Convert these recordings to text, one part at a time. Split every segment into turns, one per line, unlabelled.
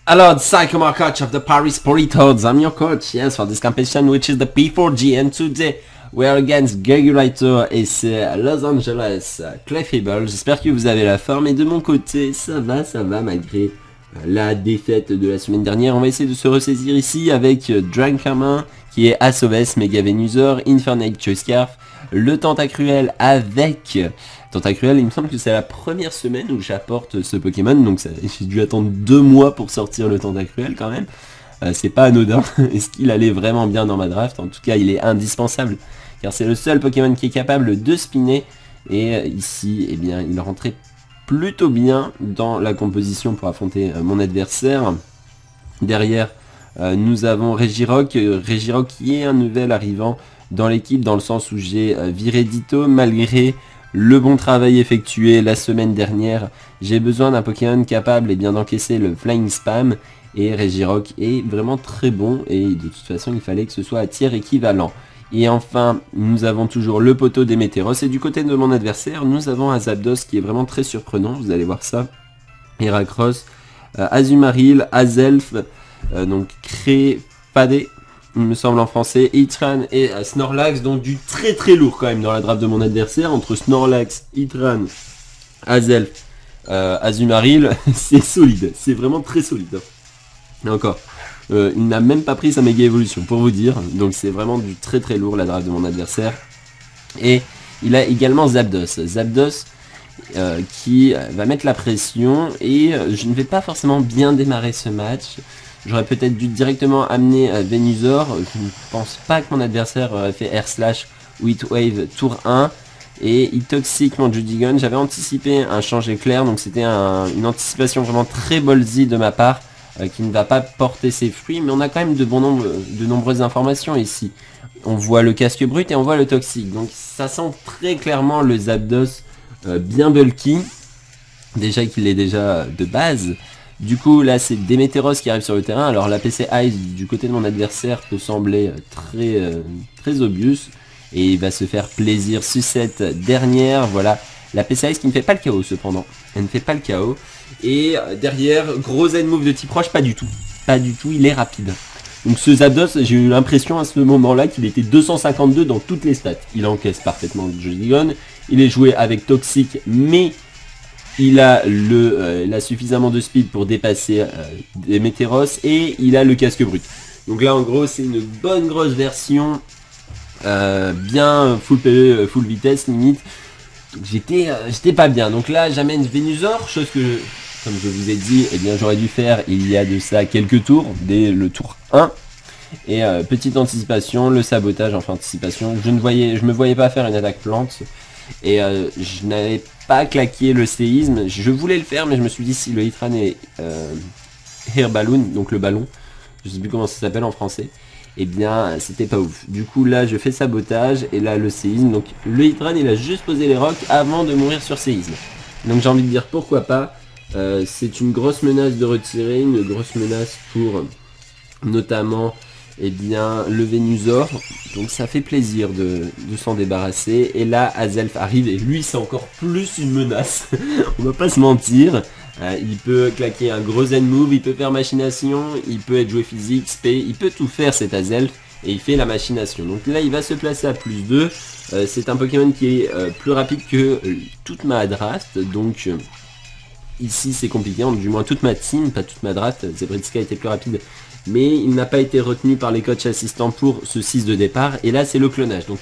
Hello, Cykomore coach of the Paris Politoeds. I'm your coach, yes, for this competition, which is the P4G, and today we are against Regulator et c'est Los Angeles Clefable. J'espère que vous avez la forme et de mon côté, ça va malgré la défaite de la semaine dernière. On va essayer de se ressaisir ici avec Draghammer qui est Assoves, Mega Venusaur, Infernate Choice-Scarf, le Tentacruel avec Tentacruel. Il me semble que c'est la première semaine où j'apporte ce Pokémon, donc j'ai dû attendre 2 mois pour sortir le Tentacruel quand même. C'est pas anodin. Est-ce qu'il allait vraiment bien dans ma draft? En tout cas, il est indispensable, car c'est le seul Pokémon qui est capable de spinner. Et ici, eh bien, il rentrait plutôt bien dans la composition pour affronter mon adversaire. Derrière, nous avons Regirock qui est un nouvel arrivant dans l'équipe, dans le sens où j'ai viré Ditto malgré le bon travail effectué la semaine dernière. J'ai besoin d'un Pokémon capable d'encaisser le Flying Spam, et Regirock est vraiment très bon, et de toute façon il fallait que ce soit à tiers équivalent. Et enfin, nous avons toujours le poteau des Météros, et du côté de mon adversaire, nous avons un Zapdos qui est vraiment très surprenant, vous allez voir ça. Heracross, Azumarill, Azelf, donc Clefable, il me semble en français, Heatran et Snorlax, donc du très lourd quand même dans la draft de mon adversaire, entre Snorlax, Heatran, Azelf, Azumarill, c'est solide, c'est vraiment très solide. Et encore, il n'a même pas pris sa méga évolution pour vous dire, donc c'est vraiment du très lourd la draft de mon adversaire. Et il a également Zapdos qui va mettre la pression, et je ne vais pas forcément bien démarrer ce match. J'aurais peut-être dû directement amener Venusaur. Je ne pense pas que mon adversaire aurait fait Air Slash ou Heat Wave tour 1. Et il toxique mon Judigon. J'avais anticipé un change éclair, donc c'était une anticipation vraiment très ballsy de ma part, qui ne va pas porter ses fruits. Mais on a quand même de nombreuses informations ici. On voit le casque brut et on voit le toxique. Donc ça sent très clairement le Zapdos bien bulky. Déjà qu'il est déjà de base. Du coup là c'est des Météros qui arrivent sur le terrain. Alors la PC Ice du côté de mon adversaire peut sembler très obvious, et il va se faire plaisir sur cette dernière. Voilà, la PC Ice qui ne fait pas le KO cependant, elle ne fait pas le KO. Et derrière, gros end move de type roche, pas du tout, il est rapide. Donc ce Zapdos, j'ai eu l'impression à ce moment là qu'il était 252 dans toutes les stats. Il encaisse parfaitement le Judigon, il est joué avec Toxic, mais il a suffisamment de speed pour dépasser des Météros, et il a le casque brut. Donc là en gros c'est une bonne grosse version, bien full PE, full vitesse limite. Donc j'étais pas bien. Donc là j'amène Venusaur, chose que, comme je vous ai dit, eh bien j'aurais dû faire il y a de ça quelques tours, dès le tour 1. Et petite anticipation, le sabotage, enfin anticipation, je me voyais pas faire une attaque plante. Et je n'avais pas claqué le séisme. Je voulais le faire, mais je me suis dit, si le Heatran est Air Balloon, donc le ballon, je sais plus comment ça s'appelle en français, et bien c'était pas ouf. Du coup là je fais sabotage, et là le séisme. Donc le Heatran il a juste posé les rocs avant de mourir sur séisme. Donc j'ai envie de dire pourquoi pas. C'est une grosse menace de retirer, une grosse menace pour notamment le Venusaur, donc ça fait plaisir de s'en débarrasser. Et là Azelf arrive, et lui c'est encore plus une menace. On va pas se mentir, il peut claquer un gros end move, il peut faire machination, il peut être joué physique, spé, il peut tout faire cet Azelf, et il fait la machination. Donc là il va se placer à +2, c'est un Pokémon qui est plus rapide que toute ma draft, donc ici c'est compliqué, du moins toute ma team, pas toute ma draft. Zebritzka était plus rapide, mais il n'a pas été retenu par les coachs assistants pour ce 6 de départ, et là c'est le clonage. Donc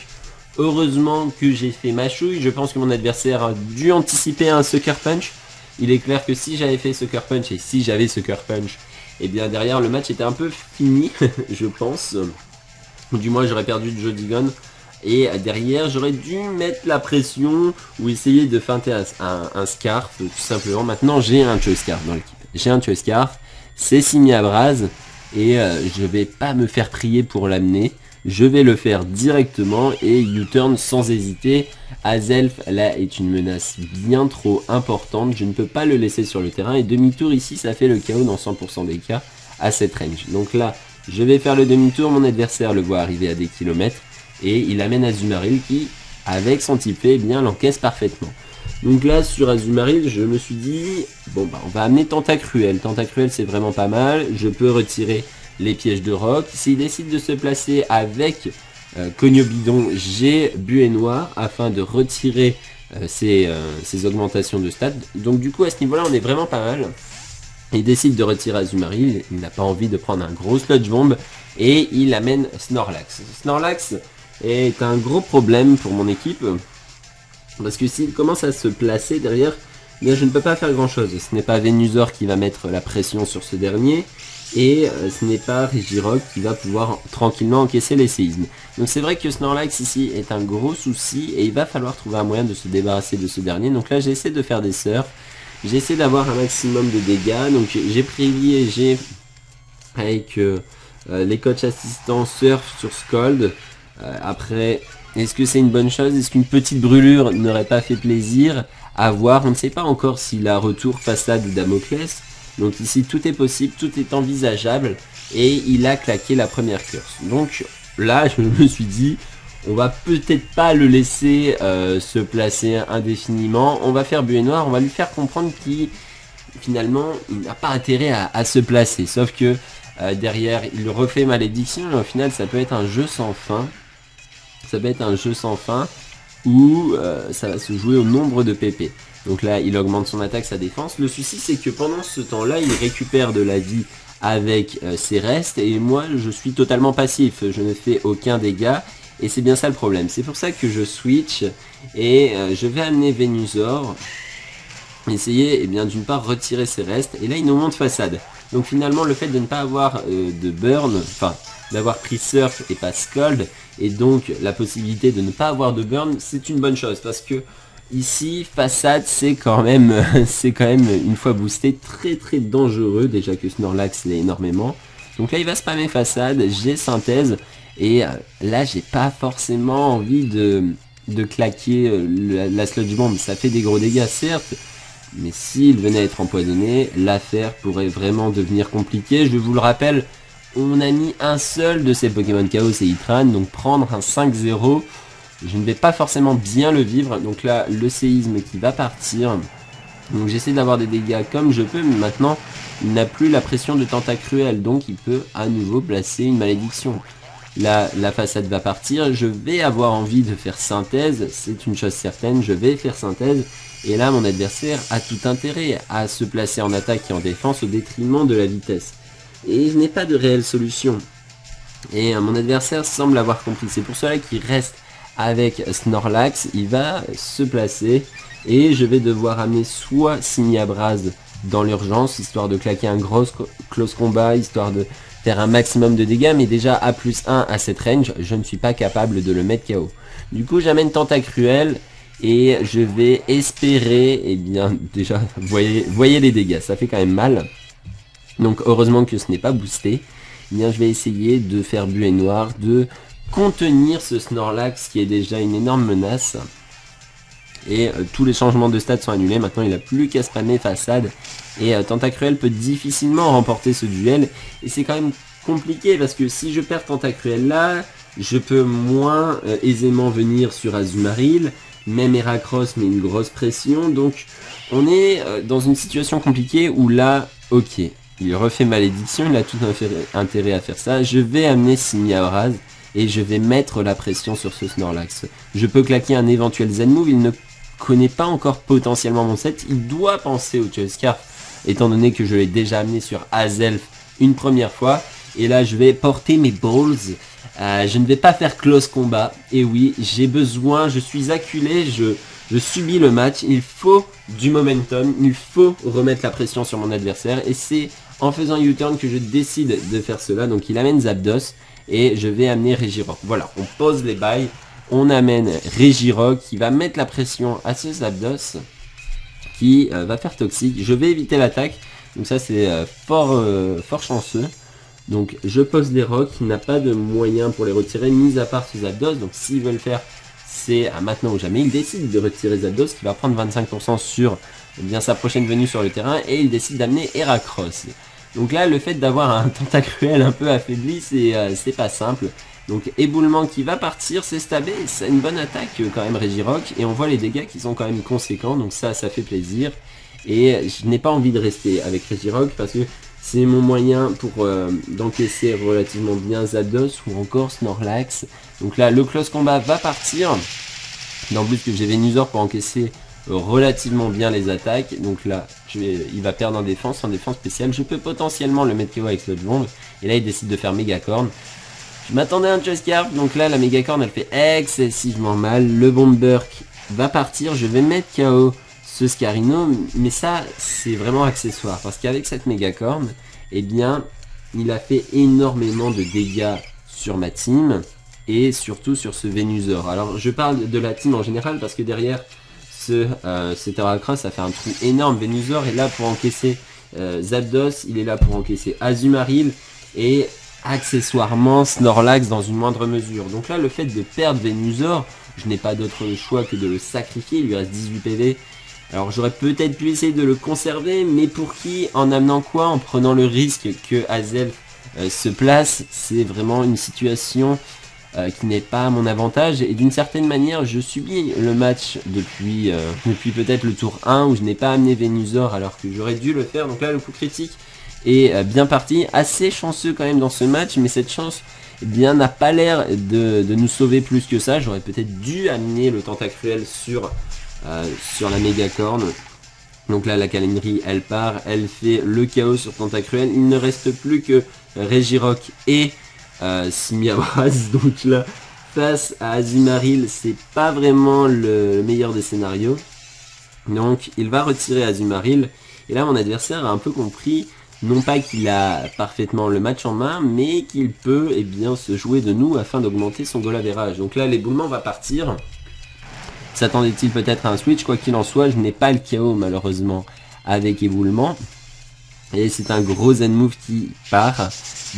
heureusement que j'ai fait ma chouille. Je pense que mon adversaire a dû anticiper un Sucker Punch. Il est clair que si j'avais fait Sucker Punch, et si j'avais Sucker Punch, et bien derrière le match était un peu fini, je pense. Ou du moins j'aurais perdu de Judigon, et derrière j'aurais dû mettre la pression ou essayer de feinter un Scarf tout simplement. Maintenant j'ai un Choice Scarf dans l'équipe, j'ai un Choice Scarf, c'est signé à Braz, et je vais pas me faire prier pour l'amener, je vais le faire directement et U-turn sans hésiter. Azelf là est une menace bien trop importante, je ne peux pas le laisser sur le terrain, et demi-tour ici ça fait le KO dans 100% des cas à cette range. Donc là je vais faire le demi-tour, mon adversaire le voit arriver à des kilomètres, et il amène Azumarill qui, avec son type, l'encaisse parfaitement. Donc là sur Azumarill je me suis dit bon bah on va amener Tentacruel. Tentacruel c'est vraiment pas mal, je peux retirer les pièges de roc. S'il décide de se placer avec Cognobidon, j'ai buée noire afin de retirer ces augmentations de stats. Donc du coup à ce niveau là on est vraiment pas mal. Il décide de retirer Azumarill, il n'a pas envie de prendre un gros sludge bomb et il amène Snorlax. Snorlax est un gros problème pour mon équipe parce que s'il commence à se placer derrière, eh bien je ne peux pas faire grand chose. Ce n'est pas Venusaur qui va mettre la pression sur ce dernier et ce n'est pas Regirock qui va pouvoir tranquillement encaisser les séismes. Donc c'est vrai que Snorlax ici est un gros souci et il va falloir trouver un moyen de se débarrasser de ce dernier. Donc là j'essaie de faire des surfs. J'essaie d'avoir un maximum de dégâts, donc j'ai privilégié avec les coachs assistants surf sur Scald. Après, est-ce que c'est une bonne chose? Est-ce qu'une petite brûlure n'aurait pas fait plaisir à voir? On ne sait pas encore s'il a retour façade ou Damoclès. Donc ici tout est possible, tout est envisageable et il a claqué la première curse. Donc là je me suis dit... on va peut-être pas le laisser se placer indéfiniment. On va faire buée noire, on va lui faire comprendre qu'il finalement il n'a pas intérêt à se placer. Sauf que derrière il refait malédiction et au final ça peut être un jeu sans fin. Ça peut être un jeu sans fin où ça va se jouer au nombre de PP. Donc là il augmente son attaque, sa défense. Le souci c'est que pendant ce temps là il récupère de la vie avec ses restes et moi je suis totalement passif. Je ne fais aucun dégât. Et c'est bien ça le problème, c'est pour ça que je switch et je vais amener Venusaur, essayer bien d'une part retirer ses restes, et là il nous monte façade. Donc finalement le fait de ne pas avoir de burn, enfin d'avoir pris surf et pas scald, et donc la possibilité de ne pas avoir de burn, c'est une bonne chose, parce que ici façade c'est quand même une fois boosté très dangereux, déjà que Snorlax l'est énormément. Donc là il va spammer façade, j'ai synthèse. Et là j'ai pas forcément envie de claquer la sludge bomb, ça fait des gros dégâts certes, mais s'il venait à être empoisonné, l'affaire pourrait vraiment devenir compliquée. Je vous le rappelle, on a mis un seul de ces Pokémon Chaos et Hitran, donc prendre un 5-0, je ne vais pas forcément bien le vivre. Donc là le séisme qui va partir, donc j'essaie d'avoir des dégâts comme je peux, mais maintenant il n'a plus la pression de Tentacruel, donc il peut à nouveau placer une malédiction. Là, la façade va partir, je vais avoir envie de faire synthèse, c'est une chose certaine, je vais faire synthèse. Et là, mon adversaire a tout intérêt à se placer en attaque et en défense au détriment de la vitesse. Et je n'ai pas de réelle solution. Et mon adversaire semble avoir compris, c'est pour cela qu'il reste avec Snorlax, il va se placer. Et je vais devoir amener soit Signiabraz dans l'urgence, histoire de claquer un gros close combat, histoire de... faire un maximum de dégâts, mais déjà à +1 à cette range, je ne suis pas capable de le mettre KO. Du coup j'amène Tentacruel et je vais espérer, et bien déjà, voyez les dégâts, ça fait quand même mal. Donc heureusement que ce n'est pas boosté. Eh bien je vais essayer de faire buée noire, de contenir ce Snorlax qui est déjà une énorme menace. Et tous les changements de stats sont annulés, maintenant il n'a plus qu'à spammer façade. Et Tentacruel peut difficilement remporter ce duel. Et c'est quand même compliqué parce que si je perds Tentacruel là, je peux moins aisément venir sur Azumarill. Même Heracross met une grosse pression. Donc on est dans une situation compliquée où là, ok, il refait malédiction, il a tout intérêt à faire ça. Je vais amener Signiabraz et je vais mettre la pression sur ce Snorlax. Je peux claquer un éventuel Zen-move, il ne connaît pas encore potentiellement mon set, il doit penser au Scarf, étant donné que je l'ai déjà amené sur Azelf une première fois. Et là je vais porter mes balls, je ne vais pas faire close combat, et oui, j'ai besoin, je suis acculé, je subis le match, il faut du momentum, il faut remettre la pression sur mon adversaire, et c'est en faisant U-turn que je décide de faire cela. Donc il amène Zapdos, et je vais amener Regirock. Voilà, on pose les bails, on amène Regirock qui va mettre la pression à ce Zapdos, qui va faire toxique. Je vais éviter l'attaque, donc ça c'est fort chanceux. Donc je pose les rocks, il n'a pas de moyen pour les retirer, mis à part ce Zapdos. Donc s'il veut le faire, c'est à maintenant ou jamais. Il décide de retirer Zapdos, qui va prendre 25% sur bien sa prochaine venue sur le terrain, et il décide d'amener Heracross. Donc là, le fait d'avoir un Tentacruel un peu affaibli, c'est pas simple. Donc éboulement qui va partir, c'est stabé, c'est une bonne attaque quand même Regirock, et on voit les dégâts qui sont quand même conséquents, donc ça fait plaisir. Et je n'ai pas envie de rester avec Regirock parce que c'est mon moyen pour d'encaisser relativement bien Zapdos ou encore Snorlax. Donc là le close combat va partir, en plus que j'ai Venusaur pour encaisser relativement bien les attaques. Donc là il va perdre en défense spéciale, je peux potentiellement le mettre KO avec Sludge Bomb, et là il décide de faire Mégacorn. Je m'attendais à un Choice-Scarf, donc là la Mégacorn elle fait excessivement mal. Le Bomberk va partir, je vais mettre KO ce Scarino, mais ça c'est vraiment accessoire, parce qu'avec cette Mégacorn, eh bien il a fait énormément de dégâts sur ma team, et surtout sur ce Venusaur. Alors je parle de la team en général, parce que derrière ce Terracross a fait un trou énorme. Venusaur est là pour encaisser Zapdos, il est là pour encaisser Azumarill, et accessoirement Snorlax dans une moindre mesure. Donc là le fait de perdre Venusaur, je n'ai pas d'autre choix que de le sacrifier, il lui reste 18 PV. Alors j'aurais peut-être pu essayer de le conserver, mais pour qui? En amenant quoi? En prenant le risque que Azelf se place. C'est vraiment une situation qui n'est pas à mon avantage, et d'une certaine manière je subis le match depuis peut-être le tour 1 où je n'ai pas amené Venusaur alors que j'aurais dû le faire. Donc là le coup critique est bien parti, assez chanceux quand même dans ce match, mais cette chance eh bien n'a pas l'air de nous sauver plus que ça. J'aurais peut-être dû amener le Tentacruel sur la Mégacorn. Donc là la Calennerie elle part, elle fait le chaos sur Tentacruel, il ne reste plus que Regirock et Simiabras. Donc là face à Azumarill c'est pas vraiment le meilleur des scénarios, donc il va retirer Azumarill, et là mon adversaire a un peu compris, non pas qu'il a parfaitement le match en main, mais qu'il peut eh bien se jouer de nous afin d'augmenter son goal average. Donc là l'éboulement va partir. S'attendait-il peut-être à un switch? Quoi qu'il en soit, je n'ai pas le KO malheureusement avec éboulement. Et c'est un gros Zen-move qui part.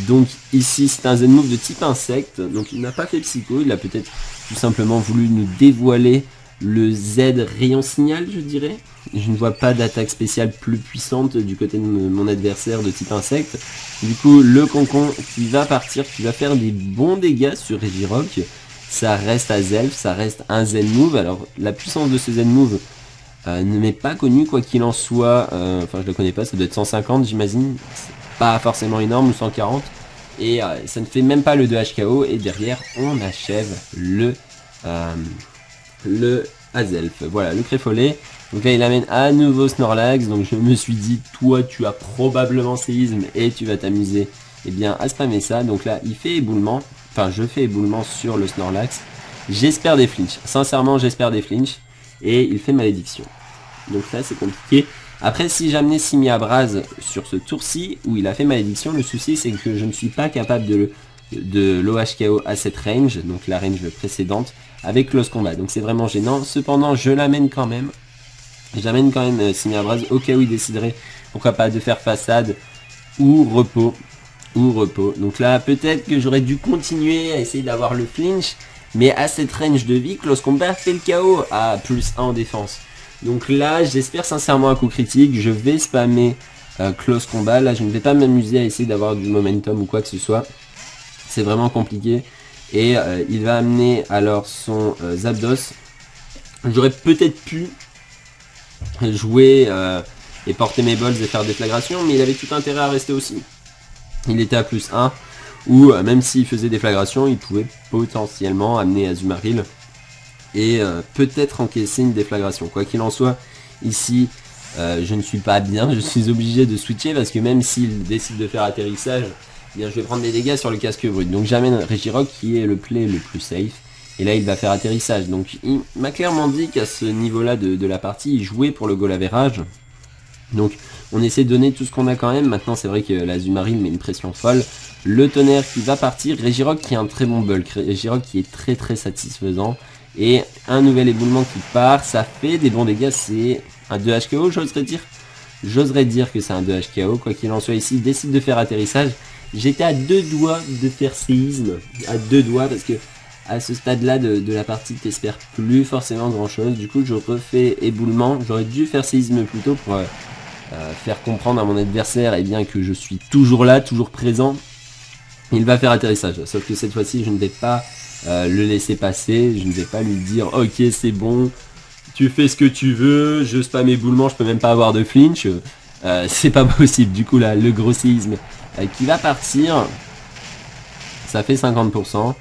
Donc ici c'est un Zen-move de type insecte. Donc il n'a pas fait psycho, il a peut-être tout simplement voulu nous dévoiler le Z rayon signal, je dirais. Je ne vois pas d'attaque spéciale plus puissante du côté de mon adversaire de type insecte. Du coup le concon qui va partir, qui va faire des bons dégâts sur Regirock. Ça reste à Zelf, ça reste un Zen Move. Alors la puissance de ce Zen Move ne m'est pas connue, quoi qu'il en soit. Enfin je le connais pas, ça doit être 150 j'imagine. C'est pas forcément énorme, ou 140. Et ça ne fait même pas le 2 HKO. Et derrière on achève le Azelf. Voilà le Créfollet. Donc là il amène à nouveau Snorlax. Donc je me suis dit, toi tu as probablement séisme et tu vas t'amuser eh bien à spammer ça. Donc là il fait éboulement. Enfin, je fais éboulement sur le Snorlax. J'espère des flinches. Sincèrement, j'espère des flinches. Et il fait malédiction. Donc là, c'est compliqué. Après, si j'amenais Simiabras sur ce tour-ci, où il a fait malédiction, le souci, c'est que je ne suis pas capable de l'OHKO à cette range. Donc la range précédente, avec Close Combat. Donc c'est vraiment gênant. Cependant, je l'amène quand même. J'amène quand même Simiabras au cas où il déciderait, pourquoi pas, de faire façade ou repos. Donc là peut-être que j'aurais dû continuer à essayer d'avoir le flinch, mais à cette range de vie, Close Combat fait le KO à +1 en défense. Donc là j'espère sincèrement un coup critique, je vais spammer Close Combat. Là je ne vais pas m'amuser à essayer d'avoir du momentum ou quoi que ce soit, c'est vraiment compliqué. Et il va amener alors son Zapdos. J'aurais peut-être pu jouer et porter mes balls et faire déflagration, mais il avait tout intérêt à rester aussi. Il était à +1, ou même s'il faisait déflagration, il pouvait potentiellement amener Azumarill et peut-être encaisser une déflagration. Quoi qu'il en soit, ici je ne suis pas bien, je suis obligé de switcher parce que même s'il décide de faire atterrissage, eh bien, je vais prendre des dégâts sur le casque brut. Donc j'amène Regirock qui est le play le plus safe, et là il va faire atterrissage. Donc il m'a clairement dit qu'à ce niveau-là de la partie, il jouait pour le goal average. Donc on essaie de donner tout ce qu'on a quand même. Maintenant c'est vrai que l'Azumarill met une pression folle. Le tonnerre qui va partir. Regirock qui a un très bon bulk. Regirock qui est très satisfaisant. Et un nouvel éboulement qui part. Ça fait des bons dégâts. C'est un 2 HKO j'oserais dire. J'oserais dire que c'est un 2 HKO. Quoi qu'il en soit ici, il décide de faire atterrissage. J'étais à 2 doigts de faire séisme. À 2 doigts parce que à ce stade là de la partie t'espères plus forcément grand chose. Du coup je refais éboulement. J'aurais dû faire séisme plutôt pour faire comprendre à mon adversaire eh bien, que je suis toujours là, toujours présent. Il va faire atterrissage, sauf que cette fois-ci je ne vais pas le laisser passer, je ne vais pas lui dire ok c'est bon, tu fais ce que tu veux, je spam éboulement, je peux même pas avoir de flinch, c'est pas possible. Du coup là le gros séisme qui va partir, ça fait 50%,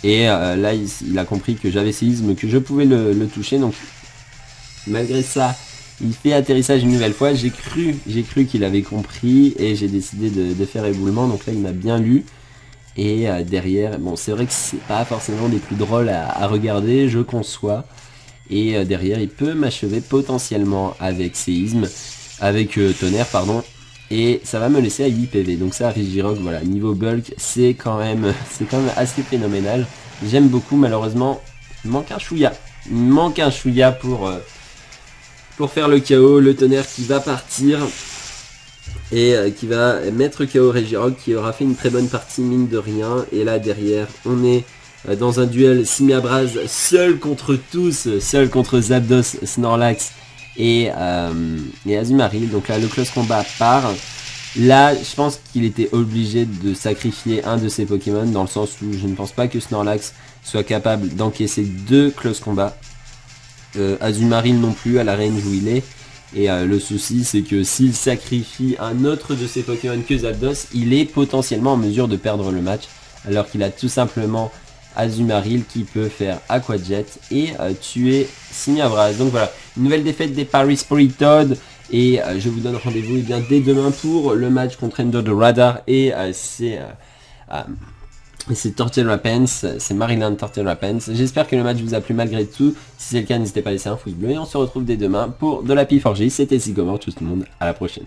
et là il a compris que j'avais séisme, que je pouvais le toucher, donc malgré ça il fait atterrissage une nouvelle fois. J'ai cru qu'il avait compris et j'ai décidé de faire éboulement, donc là il m'a bien lu. Et derrière, bon c'est vrai que c'est pas forcément des plus drôles à regarder, je conçois. Et derrière il peut m'achever potentiellement avec séisme, avec tonnerre pardon. Et ça va me laisser à 8 PV. Donc ça Regirock, voilà, niveau bulk, c'est quand même assez phénoménal. J'aime beaucoup, malheureusement, il manque un chouïa. Il manque un chouïa pour faire le KO, le tonnerre qui va partir. Et qui va mettre KO Regirock, qui aura fait une très bonne partie mine de rien. Et là derrière on est dans un duel Simiabraz, seul contre tous, seul contre Zapdos, Snorlax et Azumarill. Donc là le close combat part. Là je pense qu'il était obligé de sacrifier un de ses Pokémon, dans le sens où je ne pense pas que Snorlax soit capable d'encaisser 2 close combat. Azumarill non plus à la range où il est. Et le souci c'est que s'il sacrifie un autre de ses Pokémon que Zapdos, il est potentiellement en mesure de perdre le match, alors qu'il a tout simplement Azumarill qui peut faire Aqua Jet et tuer Simiabraz. Donc voilà, une nouvelle défaite des Paris Politoeds, et je vous donne rendez-vous dès demain pour le match contre Ender de Radar et c'est Torterrapens, c'est Maryland Torterrapens. J'espère que le match vous a plu malgré tout. Si c'est le cas, n'hésitez pas à laisser un pouce bleu et on se retrouve dès demain pour de la P4G. C'était Cykomore, tout le monde, à la prochaine.